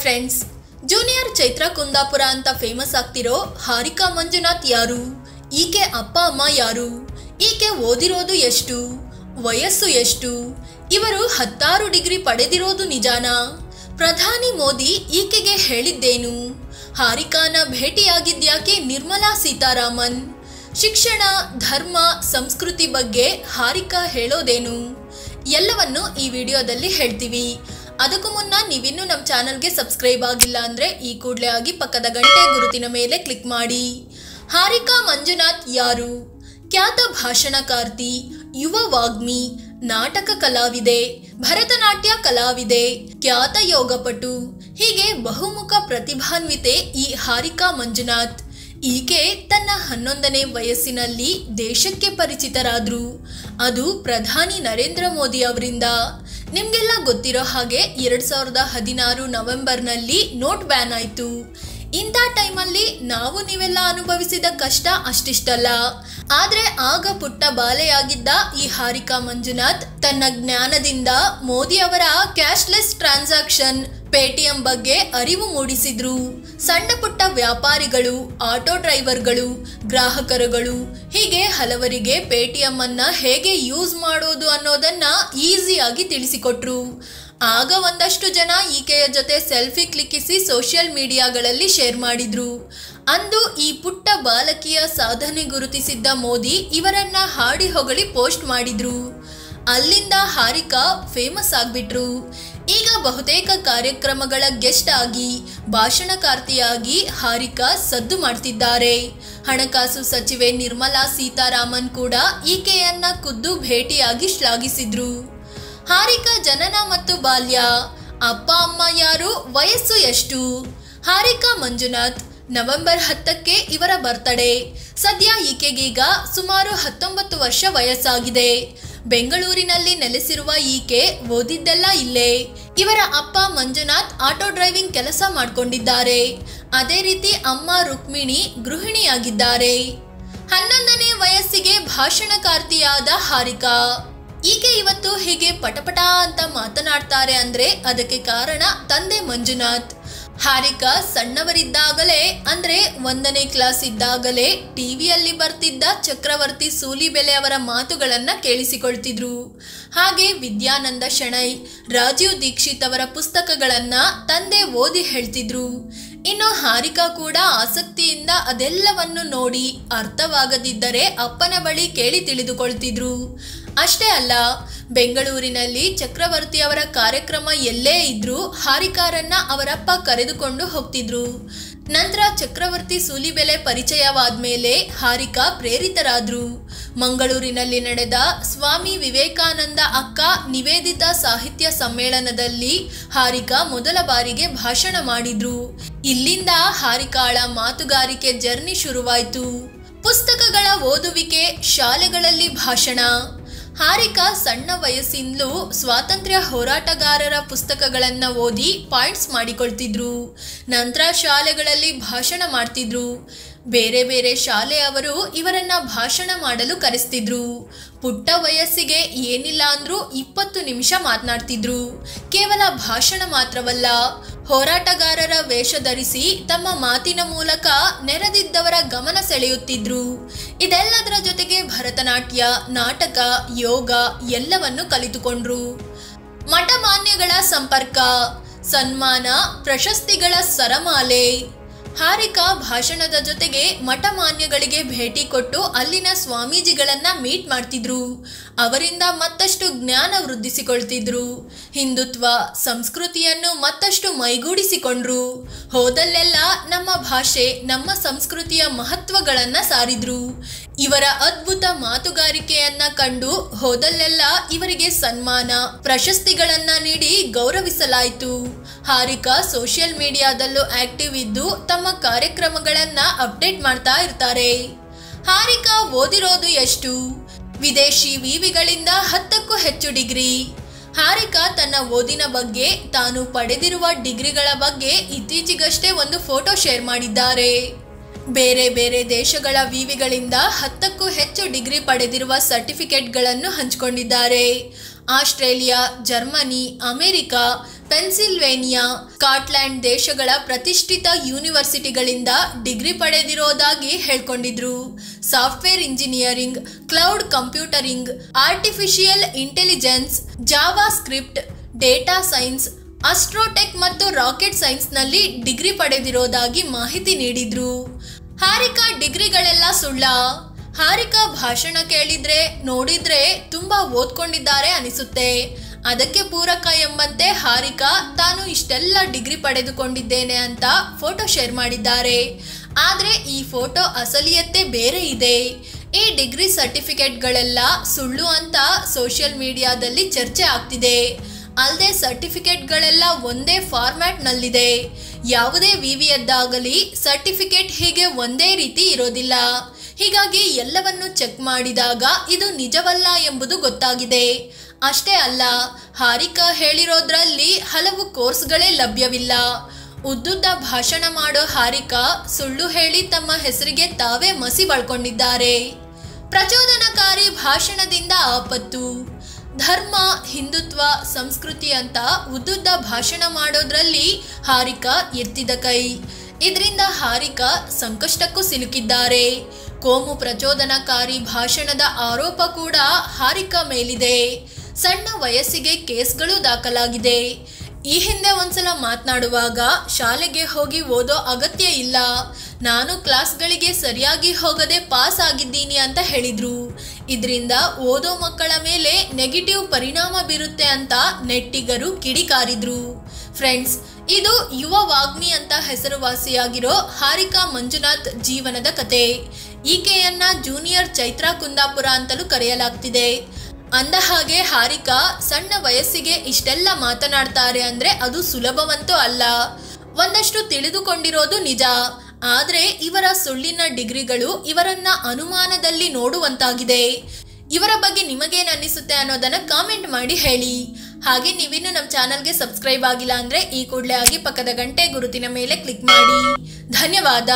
Friends, junior Chaitra Kundapura ಅಂತ famous ಆಗ್ತಿರೋ ಹಾರಿಕಾ ಮಂಜುನಾಥ್ ಯಾರು? ಈಕೆ ಅಪ್ಪ ಅಮ್ಮ ಯಾರು? ಈಕೆ ಓದಿರೋದು ಎಷ್ಟು? ವಯಸ್ಸು ಎಷ್ಟು? ಇವರು 16 ಡಿಗ್ರಿ ಪಡೆದಿರೋದು ನಿಜಾನಾ? ಪ್ರಧಾನಿ ಮೋದಿ ಈಕೆಗೆ ಹೇಳಿದ್ದೇನು? ಹಾರಿಕಾನ ಭೇಟಿಯಾಗಿದ್ಯಾಕೆ ನಿರ್ಮಲಾ ಸೀತಾರಾಮನ್? ಶಿಕ್ಷಣ, ಧರ್ಮ, ಸಂಸ್ಕೃತಿ ಬಗ್ಗೆ ಹಾರಿಕಾ ಹೇಳೋದೇನು? ಎಲ್ಲವನ್ನು ಈ ವಿಡಿಯೋದಲ್ಲಿ ಹೇಳ್ತೀವಿ. ಅದಕ್ಕೂ ಮುನ್ನ ನೀವಿನ್ನೂ ನಮ್ಮ ಚಾನಲ್ಗೆ ಸಬ್ಸ್ಕ್ರೈಬ್ ಆಗಿಲ್ಲ ಅಂದರೆ ಈ ಕೂಡಲೇ ಆಗಿ ಪಕ್ಕದ ಗಂಟೆ ಗುರುತಿನ ಮೇಲೆ ಕ್ಲಿಕ್ ಮಾಡಿ. ಹಾರಿಕಾ ಮಂಜುನಾಥ್ ಯಾರು? ಖ್ಯಾತ ಭಾಷಣಕಾರ್ತಿ, ಯುವ ವಾಗ್ಮಿ, ನಾಟಕ ಕಲಾವಿದೆ, ಭರತನಾಟ್ಯ ಕಲಾವಿದೆ, ಖ್ಯಾತ ಯೋಗಪಟು, ಹೀಗೆ ಬಹುಮುಖ ಪ್ರತಿಭಾನ್ವಿತೆ ಈ ಹಾರಿಕಾ ಮಂಜುನಾಥ್. ಈಕೆ ತನ್ನ 11ನೇ ವಯಸ್ಸಿನಲ್ಲಿ ದೇಶಕ್ಕೆ ಪರಿಚಿತರಾದ್ರು. ಅದು ಪ್ರಧಾನಿ ನರೇಂದ್ರ ಮೋದಿ ಅವರಿಂದ. ನಿಮಗೆಲ್ಲ ಗೊತ್ತಿರೋ ಹಾಗೆ 2016 ನವೆಂಬರ್ನಲ್ಲಿ ನೋಟ್ ಬ್ಯಾನ್ ಆಯಿತು. ಇಂಥ ಟೈಮಲ್ಲಿ ನೀವೆಲ್ಲ ಅನುಭವಿಸಿದ ಕಷ್ಟ ಅಷ್ಟಿಷ್ಟಲ್ಲ. ಆದರೆ ಆಗ ಪುಟ್ಟ ಬಾಲೆಯಾಗಿದ್ದ ಈ ಹಾರಿಕಾ ಮಂಜುನಾಥ್ ತನ್ನ ಜ್ಞಾನದಿಂದ ಮೋದಿ ಅವರ ಕ್ಯಾಶ್ಲೆಸ್ ಟ್ರಾನ್ಸಾಕ್ಷನ್, ಪೇಟಿಎಂ ಬಗ್ಗೆ ಅರಿವು ಮೂಡಿಸಿದ್ರು. ಸಣ್ಣ ಪುಟ್ಟ ವ್ಯಾಪಾರಿಗಳು, ಆಟೋ ಡ್ರೈವರ್ಗಳು, ಗ್ರಾಹಕರುಗಳು, ಹೀಗೆ ಹಲವರಿಗೆ ಪೇಟಿಎಂ ಅನ್ನ ಹೇಗೆ ಯೂಸ್ ಮಾಡೋದು ಅನ್ನೋದನ್ನ ಈಸಿಯಾಗಿ ತಿಳಿಸಿಕೊಟ್ರು. ಆಗ ಒಂದಷ್ಟು ಜನ ಈಕೆಯ ಜೊತೆ ಸೆಲ್ಫಿ ಕ್ಲಿಕ್ಕಿಸಿ ಸೋಷಿಯಲ್ ಮೀಡಿಯಾಗಳಲ್ಲಿ ಶೇರ್ ಮಾಡಿದ್ರು. ಅಂದು ಈ ಪುಟ್ಟ ಬಾಲಕಿಯ ಸಾಧನೆ ಗುರುತಿಸಿದ್ದ ಮೋದಿ ಇವರನ್ನ ಹಾಡಿ ಹೊಗಳಿ ಪೋಸ್ಟ್ ಮಾಡಿದ್ರು. ಅಲ್ಲಿಂದ ಹಾರಿಕಾ ಫೇಮಸ್ ಆಗ್ಬಿಟ್ರು. ಈಗ ಬಹುತೇಕ ಕಾರ್ಯಕ್ರಮಗಳ ಗೆಸ್ಟ್ ಆಗಿ, ಭಾಷಣಕಾರ್ತಿಯಾಗಿ ಹಾರಿಕಾ ಸದ್ದು ಮಾಡ್ತಿದ್ದಾರೆ. ಹಣಕಾಸು ಸಚಿವೆ ನಿರ್ಮಲಾ ಸೀತಾರಾಮನ್ ಕೂಡ ಈಕೆಯನ್ನ ಖುದ್ದು ಭೇಟಿಯಾಗಿ ಶ್ಲಾಘಿಸಿದ್ರು. ಹಾರಿಕಾ ಜನನ ಮತ್ತು ಬಾಲ್ಯ, ಅಪ್ಪ ಅಮ್ಮ ಯಾರು, ವಯಸ್ಸು ಎಷ್ಟು? ಹಾರಿಕಾ ಮಂಜುನಾಥ್ ನವೆಂಬರ್ 10ಕ್ಕೆ ಇವರ ಬರ್ತಡೇ. ಸದ್ಯ ಈಕೆಗೀಗ ಸುಮಾರು 19 ವರ್ಷ ವಯಸ್ಸಾಗಿದೆ. ಬೆಂಗಳೂರಿನಲ್ಲಿ ನೆಲೆಸಿರುವ ಈಕೆ ಓದಿದ್ದೆಲ್ಲ ಇಲ್ಲೇ. ಇವರ ಅಪ್ಪ ಮಂಜುನಾಥ್ ಆಟೋ ಡ್ರೈವಿಂಗ್ ಕೆಲಸ ಮಾಡಿಕೊಂಡಿದ್ದಾರೆ. ಅದೇ ರೀತಿ ಅಮ್ಮ ರುಕ್ಮಿಣಿ ಗೃಹಿಣಿಯಾಗಿದ್ದಾರೆ. 11ನೇ ವಯಸ್ಸಿಗೆ ಭಾಷಣಕಾರ್ತಿಯಾದ ಹಾರಿಕಾ. ಈಕೆ ಇವತ್ತು ಹೀಗೆ ಪಟಪಟ ಅಂತ ಮಾತನಾಡ್ತಾರೆ ಅಂದ್ರೆ ಅದಕ್ಕೆ ಕಾರಣ ತಂದೆ ಮಂಜುನಾಥ್. ಹಾರಿಕಾ ಸಣ್ಣವರಿದ್ದಾಗಲೇ ಅಂದ್ರೆ 1ನೇ ಕ್ಲಾಸ್ ಇದ್ದಾಗಲೇ ಟಿವಿಯಲ್ಲಿ ಬರ್ತಿದ್ದ ಚಕ್ರವರ್ತಿ ಸೂಲಿಬೆಲೆ ಅವರ ಮಾತುಗಳನ್ನ ಕೇಳಿಸಿಕೊಳ್ತಿದ್ರು. ಹಾಗೆ ವಿದ್ಯಾನಂದ ಶೆಣೈ, ರಾಜೀವ್ ದೀಕ್ಷಿತ್ ಅವರ ಪುಸ್ತಕಗಳನ್ನ ತಂದೆ ಓದಿ ಹೇಳ್ತಿದ್ರು. ಇನ್ನು ಹಾರಿಕಾ ಕೂಡ ಆಸಕ್ತಿಯಿಂದ ಅದೆಲ್ಲವನ್ನು ನೋಡಿ ಅರ್ಥವಾಗದಿದ್ದರೆ ಅಪ್ಪನ ಬಳಿ ಕೇಳಿ ತಿಳಿದುಕೊಳ್ತಿದ್ರು. ಅಷ್ಟೇ ಅಲ್ಲ, ಬೆಂಗಳೂರಿನಲ್ಲಿ ಚಕ್ರವರ್ತಿ ಅವರ ಕಾರ್ಯಕ್ರಮ ಎಲ್ಲೇ ಇದ್ರೂ ಹಾರಿಕಾರನ್ನ ಅವರಪ್ಪ ಕರೆದುಕೊಂಡು ಹೋಗ್ತಿದ್ರು. ನಂತರ ಚಕ್ರವರ್ತಿ ಸೂಲಿಬೆಲೆ ಪರಿಚಯವಾದ್ಮೇಲೆ ಹಾರಿಕಾ ಪ್ರೇರಿತರಾದ್ರು. ಮಂಗಳೂರಿನಲ್ಲಿ ನಡೆದ ಸ್ವಾಮಿ ವಿವೇಕಾನಂದ ಅಕ್ಕ ನಿವೇದಿತಾ ಸಾಹಿತ್ಯ ಸಮ್ಮೇಳನದಲ್ಲಿ ಹಾರಿಕಾ ಮೊದಲ ಬಾರಿಗೆ ಭಾಷಣ ಮಾಡಿದ್ರು. ಇಲ್ಲಿಂದ ಹಾರಿಕಾಳ ಮಾತುಗಾರಿಕೆ ಜರ್ನಿ ಶುರುವಾಯಿತು. ಪುಸ್ತಕಗಳ ಓದುವಿಕೆ, ಶಾಲೆಗಳಲ್ಲಿ ಭಾಷಣ. ಹಾರಿಕಾ ಸಣ್ಣ ವಯಸ್ಸಿಂದಲೂ ಸ್ವಾತಂತ್ರ್ಯ ಹೋರಾಟಗಾರರ ಪುಸ್ತಕಗಳನ್ನು ಓದಿ ಪಾಯಿಂಟ್ಸ್ ಮಾಡಿಕೊಳ್ತಿದ್ರು. ನಂತರ ಶಾಲೆಗಳಲ್ಲಿ ಭಾಷಣ ಮಾಡ್ತಿದ್ರು. ಬೇರೆ ಬೇರೆ ಶಾಲೆಯವರು ಇವರನ್ನ ಭಾಷಣ ಮಾಡಲು ಕರೆಸ್ತಿದ್ರು. ಪುಟ್ಟ ವಯಸ್ಸಿಗೆ ಏನಿಲ್ಲ ಅಂದ್ರೂ 20 ನಿಮಿಷ ಮಾತನಾಡ್ತಿದ್ರು. ಕೇವಲ ಭಾಷಣ ಮಾತ್ರವಲ್ಲ, ಹೋರಾಟಗಾರರ ವೇಷ ಧರಿಸಿ ತಮ್ಮ ಮಾತಿನ ಮೂಲಕ ನೆರೆದಿದ್ದವರ ಗಮನ ಸೆಳೆಯುತ್ತಿದ್ರು. ಇದೆಲ್ಲದರ ಜೊತೆಗೆ ಭರತನಾಟ್ಯ, ನಾಟಕ, ಯೋಗ ಎಲ್ಲವನ್ನು ಕಲಿತುಕೊಂಡ್ರು. ಮಠಮಾನ್ಯಗಳ ಸಂಪರ್ಕ, ಸನ್ಮಾನ, ಪ್ರಶಸ್ತಿಗಳ ಸರಮಾಲೆ. ಹಾರಿಕಾ ಭಾಷಣದ ಜೊತೆಗೆ ಮಠಮಾನ್ಯಗಳಿಗೆ ಭೇಟಿ ಕೊಟ್ಟು ಅಲ್ಲಿನ ಸ್ವಾಮೀಜಿಗಳನ್ನ ಮೀಟ್ ಮಾಡ್ತಿದ್ರು. ಅವರಿಂದ ಮತ್ತಷ್ಟು ಜ್ಞಾನ ವೃದ್ಧಿಸಿಕೊಳ್ತಿದ್ರು. ಹಿಂದುತ್ವ, ಸಂಸ್ಕೃತಿಯನ್ನು ಮತ್ತಷ್ಟು ಮೈಗೂಡಿಸಿಕೊಂಡ್ರು. ಹೋದಲ್ಲೆಲ್ಲ ನಮ್ಮ ಭಾಷೆ, ನಮ್ಮ ಸಂಸ್ಕೃತಿಯ ಮಹತ್ವಗಳನ್ನ ಸಾರಿದ್ರು. ಇವರ ಅದ್ಭುತ ಮಾತುಗಾರಿಕೆಯನ್ನ ಕಂಡು ಹೋದಲ್ಲೆಲ್ಲ ಇವರಿಗೆ ಸನ್ಮಾನ, ಪ್ರಶಸ್ತಿಗಳನ್ನ ನೀಡಿ ಗೌರವಿಸಲಾಯಿತು. ಹಾರಿಕಾ ಸೋಷಿಯಲ್ ಮೀಡಿಯಾದಲ್ಲೂ ಆಕ್ಟಿವ್ ಇದ್ದು ತಮ್ಮ ಕಾರ್ಯಕ್ರಮಗಳನ್ನ ಅಪ್ಡೇಟ್ ಮಾಡ್ತಾ ಇರ್ತಾರೆ. ಹಾರಿಕಾ ಓದಿರೋದು ಎಷ್ಟು? ವಿದೇಶಿ ವಿವಿಗಳಿಂದ 10ಕ್ಕೂ ಹೆಚ್ಚು ಡಿಗ್ರಿ. ಹಾರಿಕಾ ತನ್ನ ಓದಿನ ಬಗ್ಗೆ, ತಾನು ಪಡೆದಿರುವ ಡಿಗ್ರಿಗಳ ಬಗ್ಗೆ ಇತ್ತೀಚೆಗಷ್ಟೇ ಒಂದು ಫೋಟೋ ಶೇರ್ ಮಾಡಿದ್ದಾರೆ. ಬೇರೆ ಬೇರೆ ದೇಶಗಳ ವಿವಿಗಳಿಂದ 10ಕ್ಕೂ ಹೆಚ್ಚು ಡಿಗ್ರಿ ಪಡೆದಿರುವ ಸರ್ಟಿಫಿಕೇಟ್ಗಳನ್ನು ಹಂಚಿಕೊಂಡಿದ್ದಾರೆ. Australia, Germany, America, Pennsylvania, Scotland ದೇಶಗಳ ಪ್ರತಿಷ್ಠಿತ ಯೂನಿವರ್ಸಿಟಿಗಳಿಂದ ಡಿಗ್ರಿ ಪಡೆದಿರೋದಾಗಿ ಹೇಳ್ಕೊಂಡಿದ್ರು. Software engineering, cloud computering, artificial intelligence, JavaScript, data science, astrotech ಮತ್ತು ರಾಕೆಟ್ ಸೈನ್ಸ್ನಲ್ಲಿ ಡಿಗ್ರಿ ಪಡೆದಿರೋದಾಗಿ ಮಾಹಿತಿ ನೀಡಿದ್ರು. ಹಾರಿಕಾ ಡಿಗ್ರಿಗಳೆಲ್ಲ ಸುಳ್ಳ? ಹಾರಿಕಾ ಭಾಷಣ ಕೇಳಿದ್ರೆ ನೋಡಿದ್ರೆ ತುಂಬಾ ಓದ್ಕೊಂಡಿದ್ದಾರೆ ಅನಿಸುತ್ತೆ. ಅದಕ್ಕೆ ಪೂರಕ ಎಂಬಂತೆ ಹಾರಿಕಾ ತಾನು ಇಷ್ಟೆಲ್ಲ ಡಿಗ್ರಿ ಪಡೆದುಕೊಂಡಿದ್ದೇನೆ ಅಂತ ಫೋಟೋ ಶೇರ್ ಮಾಡಿದ್ದಾರೆ. ಆದ್ರೆ ಈ ಫೋಟೋ ಅಸಲಿಯತ್ತೆ ಬೇರೆ ಇದೆ. ಈ ಡಿಗ್ರಿ ಸರ್ಟಿಫಿಕೇಟ್ಗಳೆಲ್ಲ ಸುಳ್ಳು ಅಂತ ಸೋಷಿಯಲ್ ಮೀಡಿಯಾದಲ್ಲಿ ಚರ್ಚೆ ಆಗ್ತಿದೆ. ಅಲ್ಲದೆ ಸರ್ಟಿಫಿಕೇಟ್ಗಳೆಲ್ಲ ಒಂದೇ ಫಾರ್ಮ್ಯಾಟ್ನಲ್ಲಿದೆ. ಯಾವುದೇ ವಿವಿಯದ್ದಾಗಲಿ ಸರ್ಟಿಫಿಕೇಟ್ ಹೀಗೆ ಒಂದೇ ರೀತಿ ಇರೋದಿಲ್ಲ. ಹೀಗಾಗಿ ಎಲ್ಲವನ್ನು ಚೆಕ್ ಮಾಡಿದಾಗ ಇದು ನಿಜವಲ್ಲ ಎಂಬುದು ಗೊತ್ತಾಗಿದೆ. ಅಷ್ಟೇ ಅಲ್ಲ, ಹಾರಿಕಾ ಹೇಳಿರೋದ್ರಲ್ಲಿ ಹಲವು ಕೋರ್ಸ್ಗಳೇ ಲಭ್ಯವಿಲ್ಲ. ಉದ್ದುದ್ದ ಭಾಷಣ ಮಾಡೋ ಹಾರಿಕಾ ಸುಳ್ಳು ಹೇಳಿ ತಮ್ಮ ಹೆಸರಿಗೆ ತಾವೇ ಮಸಿ ಬಳ್ಕೊಂಡಿದ್ದಾರೆ. ಪ್ರಚೋದನಕಾರಿ ಭಾಷಣದಿಂದ ಆಪತ್ತು. ಧರ್ಮ, ಹಿಂದುತ್ವ, ಸಂಸ್ಕೃತಿ ಅಂತ ಉದ್ದುದ್ದ ಭಾಷಣ ಮಾಡೋದ್ರಲ್ಲಿ ಹಾರಿಕಾ ಎತ್ತಿದ ಕೈ. ಇದರಿಂದ ಹಾರಿಕಾ ಸಂಕಷ್ಟಕ್ಕೂ ಸಿಲುಕಿದ್ದಾರೆ. ಕೋಮು ಪ್ರಚೋದನಕಾರಿ ಭಾಷಣದ ಆರೋಪ ಕೂಡ ಹಾರಿಕಾ ಮೇಲಿದೆ. ಸಣ್ಣ ವಯಸ್ಸಿಗೆ ಕೇಸ್ಗಳು ದಾಖಲಾಗಿದೆ. ಈ ಹಿಂದೆ ಒಂದ್ಸಲ ಮಾತನಾಡುವಾಗ ಶಾಲೆಗೆ ಹೋಗಿ ಓದೋ ಅಗತ್ಯ ಇಲ್ಲ, ನಾನು ಕ್ಲಾಸ್ಗಳಿಗೆ ಸರಿಯಾಗಿ ಹೋಗದೆ ಪಾಸ್ ಆಗಿದ್ದೀನಿ ಅಂತ ಹೇಳಿದ್ರು. ಇದರಿಂದ ಓದೋ ಮಕ್ಕಳ ಮೇಲೆ ನೆಗೆಟಿವ್ ಪರಿಣಾಮ ಬೀರುತ್ತೆ ಅಂತ ನೆಟ್ಟಿಗರು ಕಿಡಿಕಾರಿದ್ರು. ಫ್ರೆಂಡ್ಸ್, ಇದು ಯುವ ವಾಗ್ಮಿ ಅಂತ ಹೆಸರುವಾಸಿಯಾಗಿರೋ ಹಾರಿಕಾ ಮಂಜುನಾಥ್ ಜೀವನದ ಕತೆ. ಈಕೆಯನ್ನ ಜೂನಿಯರ್ ಚೈತ್ರಾ ಕುಂದಾಪುರ ಅಂತಲೂ ಕರೆಯಲಾಗ್ತಿದೆ. ಅಂದ ಹಾಗೆ ಹಾರಿಕಾ ಸಣ್ಣ ವಯಸ್ಸಿಗೆ ಇಷ್ಟೆಲ್ಲ ಮಾತನಾಡ್ತಾರೆ ಅಂದ್ರೆ ಅದು ಸುಲಭವಂತೂ ಅಲ್ಲ. ಒಂದಷ್ಟು ತಿಳಿದುಕೊಂಡಿರೋದು ನಿಜ. ಆದ್ರೆ ಇವರ ಸುಳ್ಳಿನ ಡಿಗ್ರಿಗಳು ಇವರನ್ನ ಅನುಮಾನದಲ್ಲಿ ನೋಡುವಂತಾಗಿದೆ. ಇವರ ಬಗ್ಗೆ ನಿಮಗೇನು ಅನ್ನಿಸುತ್ತೆ ಅನ್ನೋದನ್ನ ಕಾಮೆಂಟ್ ಮಾಡಿ ಹೇಳಿ. ಹಾಗೆ ನೀವಿನ್ನು ನಮ್ಮ ಚಾನಲ್ಗೆ ಸಬ್ಸ್ಕ್ರೈಬ್ ಆಗಿಲ್ಲ ಅಂದ್ರೆ ಈ ಕೂಡಲೇ ಆಗಿ ಪಕ್ಕದ ಗಂಟೆ ಗುರುತಿನ ಮೇಲೆ ಕ್ಲಿಕ್ ಮಾಡಿ. ಧನ್ಯವಾದ.